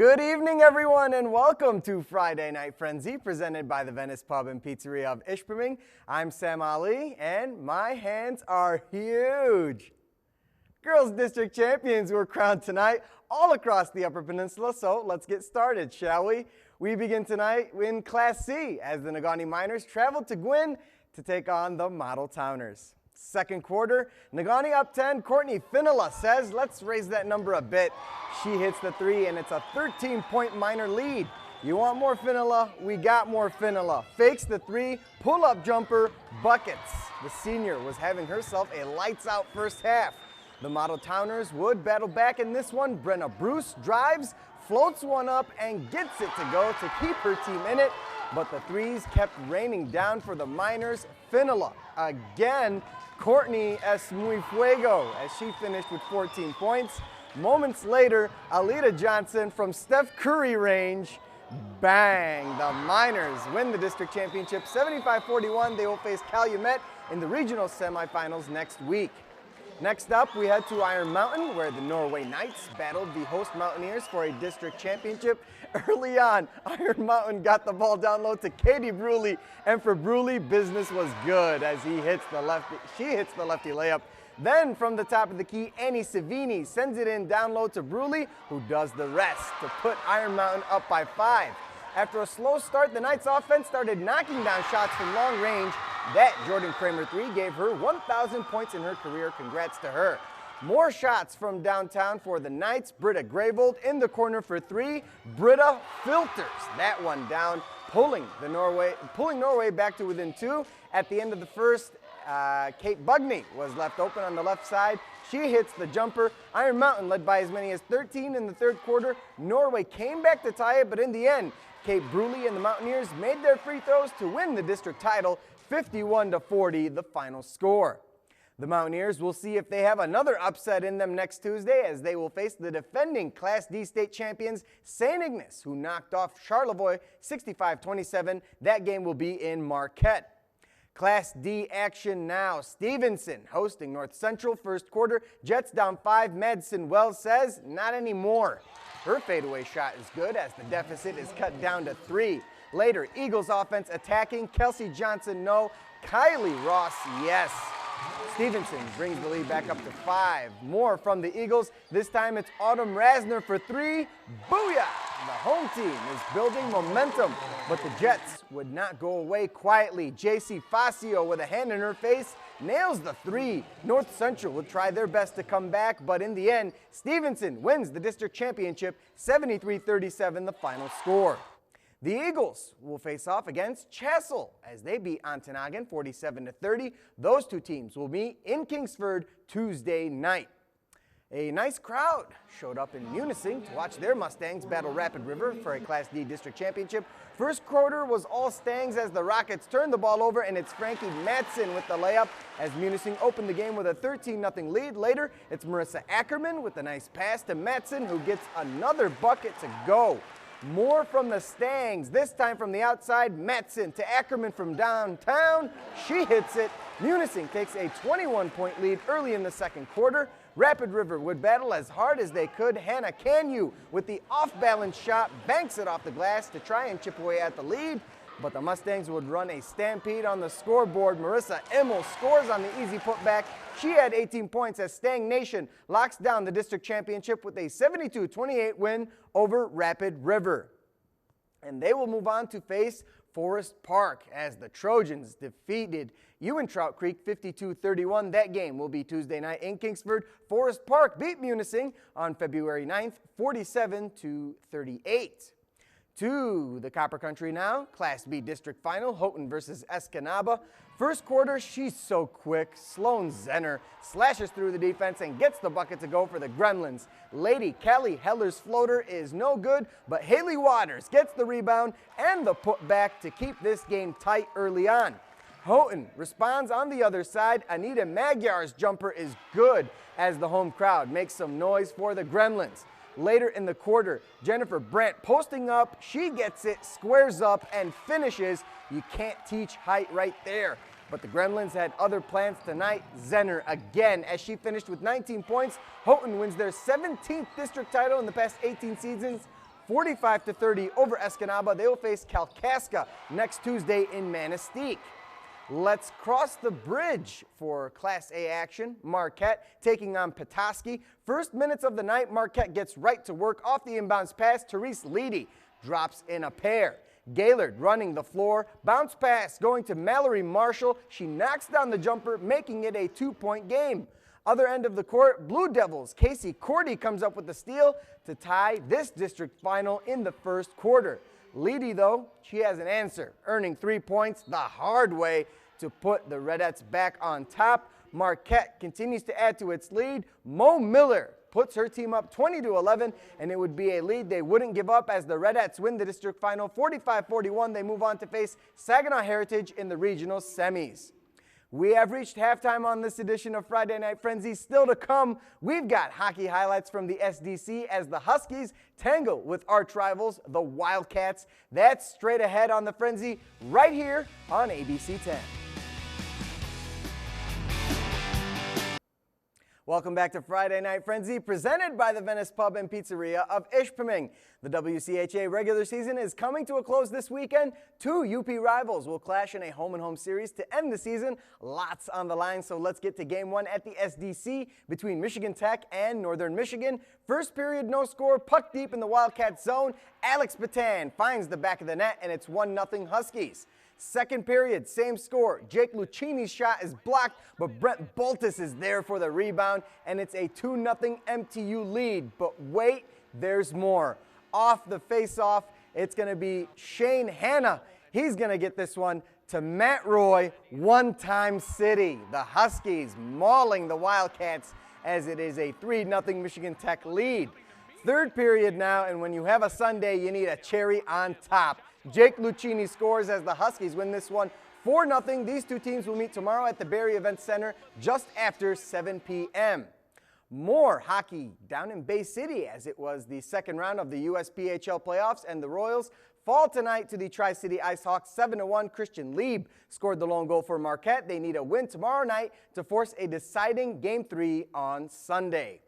Good evening, everyone, and welcome to Friday Night Frenzy, presented by the Venice Pub and Pizzeria of Ishpeming. I'm Sam Ali, and my hands are huge. Girls District Champions were crowned tonight all across the Upper Peninsula, so let's get started, shall we? We begin tonight in Class C as the Negaunee Miners traveled to Gwinn to take on the Model Towners. Second quarter, Negaunee up 10. Courtney Finola says, let's raise that number a bit. She hits the three, and it's a 13-point Miner lead. You want more Finola? We got more Finola. Fakes the three, pull-up jumper, buckets. The senior was having herself a lights-out first half. The Model Towners would battle back in this one. Brenna Bruce drives, floats one up, and gets it to go to keep her team in it. But the threes kept raining down for the Miners. Finola again. Courtney es muy fuego as she finished with 14 points. Moments later, Alita Johnson from Steph Curry range. Bang! The Miners win the district championship 75-41. They will face Calumet in the regional semifinals next week. Next up, we head to Iron Mountain, where the Norway Knights battled the host Mountaineers for a district championship. Early on, Iron Mountain got the ball down low to Katie Bruley, and for Bruley, business was good as she hits the lefty layup. Then from the top of the key, Annie Savini sends it in down low to Bruley, who does the rest to put Iron Mountain up by 5. After a slow start, the Knights offense started knocking down shots from long range. That Jordan Kramer 3 gave her 1,000 points in her career. Congrats to her. More shots from downtown for the Knights. Britta Gravold in the corner for 3. Britta filters that one down, pulling Norway back to within 2. At the end of the first, Kate Bugney was left open on the left side. She hits the jumper. Iron Mountain led by as many as 13 in the third quarter. Norway came back to tie it, but in the end, Kate Bruley and the Mountaineers made their free throws to win the district title, 51-40, the final score. The Mountaineers will see if they have another upset in them next Tuesday, as they will face the defending Class D state champions, St. Ignace, who knocked off Charlevoix 65-27. That game will be in Marquette. Class D action now. Stevenson hosting North Central. First quarter, Jets down 5. Madison Wells says, not anymore. Her fadeaway shot is good as the deficit is cut down to 3. Later, Eagles offense attacking. Kelsey Johnson, no. Kylie Ross, yes. Stevenson brings the lead back up to 5. More from the Eagles. This time it's Autumn Rasner for 3. Booyah! The home team is building momentum, but the Jets would not go away quietly. JC Facio with a hand in her face nails the 3. North Central will try their best to come back, but in the end, Stevenson wins the district championship 73-37, the final score. The Eagles will face off against Chassell as they beat Ontonagon 47-30. Those two teams will meet in Kingsford Tuesday night. A nice crowd showed up in Munising to watch their Mustangs battle Rapid River for a Class D district championship. First quarter was all Stangs as the Rockets turned the ball over, and it's Frankie Madsen with the layup as Munising opened the game with a 13-0 lead. Later, it's Marissa Ackerman with a nice pass to Madsen, who gets another bucket to go. More from the Stangs, this time from the outside. Madsen to Ackerman from downtown. She hits it. Munising takes a 21-point lead early in the second quarter. Rapid River would battle as hard as they could. Hannah Canyu with the off-balance shot banks it off the glass to try and chip away at the lead. But the Mustangs would run a stampede on the scoreboard. Marissa Immel scores on the easy putback. She had 18 points as Stang Nation locks down the district championship with a 72-28 win over Rapid River. And they will move on to face Forest Park as the Trojans defeated Ewan-Trout Creek 52-31. That game will be Tuesday night in Kingsford. Forest Park beat Munising on February 9th, 47-38. To the Copper Country now, Class B district final, Houghton versus Escanaba. First quarter, she's so quick. Sloan Zenner slashes through the defense and gets the bucket to go for the Gremlins. Lady Callie Heller's floater is no good, but Haley Waters gets the rebound and the putback to keep this game tight early on. Houghton responds on the other side. Anita Magyar's jumper is good as the home crowd makes some noise for the Gremlins. Later in the quarter, Jennifer Brandt posting up, she gets it, squares up, and finishes. You can't teach height right there. But the Gremlins had other plans tonight. Zenner again, as she finished with 19 points. Houghton wins their 17th district title in the past 18 seasons, 45-30 over Escanaba. They will face Kalkaska next Tuesday in Manistee. Let's cross the bridge for Class A action. Marquette taking on Petoskey. First minutes of the night, Marquette gets right to work off the inbounds pass. Therese Leedy drops in a pair. Gaylord running the floor. Bounce pass going to Mallory Marshall. She knocks down the jumper, making it a 2-point game. Other end of the court, Blue Devils. Casey Cordy comes up with the steal to tie this district final in the first quarter. Leedy, though, she has an answer, earning 3 points the hard way to put the Redettes back on top. Marquette continues to add to its lead. Mo Miller puts her team up 20-11, and it would be a lead they wouldn't give up as the Redettes win the district final 45-41. They move on to face Saginaw Heritage in the regional semis. We have reached halftime on this edition of Friday Night Frenzy. Still to come, we've got hockey highlights from the SDC as the Huskies tangle with arch rivals, the Wildcats. That's straight ahead on the Frenzy right here on ABC 10. Welcome back to Friday Night Frenzy, presented by the Venice Pub and Pizzeria of Ishpeming. The WCHA regular season is coming to a close this weekend. Two UP rivals will clash in a home-and-home series to end the season. Lots on the line, so let's get to game one at the SDC between Michigan Tech and Northern Michigan. First period, no score, puck deep in the Wildcat zone. Alex Batan finds the back of the net, and it's 1-0 Huskies. Second period, same score. Jake Lucchini's shot is blocked, but Brent Boltis is there for the rebound, and it's a 2-0 MTU lead. But wait, there's more. Off the face-off, it's going to be Shane Hanna. He's going to get this one to Matt Roy, one-time city. The Huskies mauling the Wildcats as it is a 3-0 Michigan Tech lead. Third period now, and when you have a Sunday, you need a cherry on top. Jake Lucchini scores as the Huskies win this one 4-0. These two teams will meet tomorrow at the Barry Events Center just after 7 p.m. More hockey down in Bay City as it was the second round of the USPHL playoffs, and the Royals fall tonight to the Tri-City IceHawks 7-1. Christian Lieb scored the lone goal for Marquette. They need a win tomorrow night to force a deciding Game 3 on Sunday.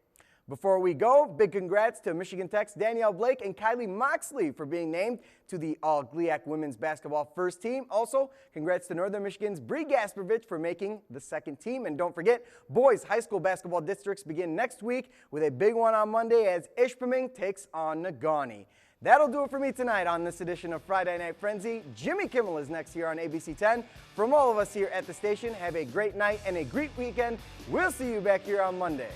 Before we go, big congrats to Michigan Tech's Danielle Blake and Kylie Moxley for being named to the All-GLIAC women's basketball first team. Also, congrats to Northern Michigan's Bree Gasperovich for making the second team. And don't forget, boys high school basketball districts begin next week with a big one on Monday as Ishpeming takes on Negaunee. That'll do it for me tonight on this edition of Friday Night Frenzy. Jimmy Kimmel is next here on ABC 10. From all of us here at the station, have a great night and a great weekend. We'll see you back here on Monday.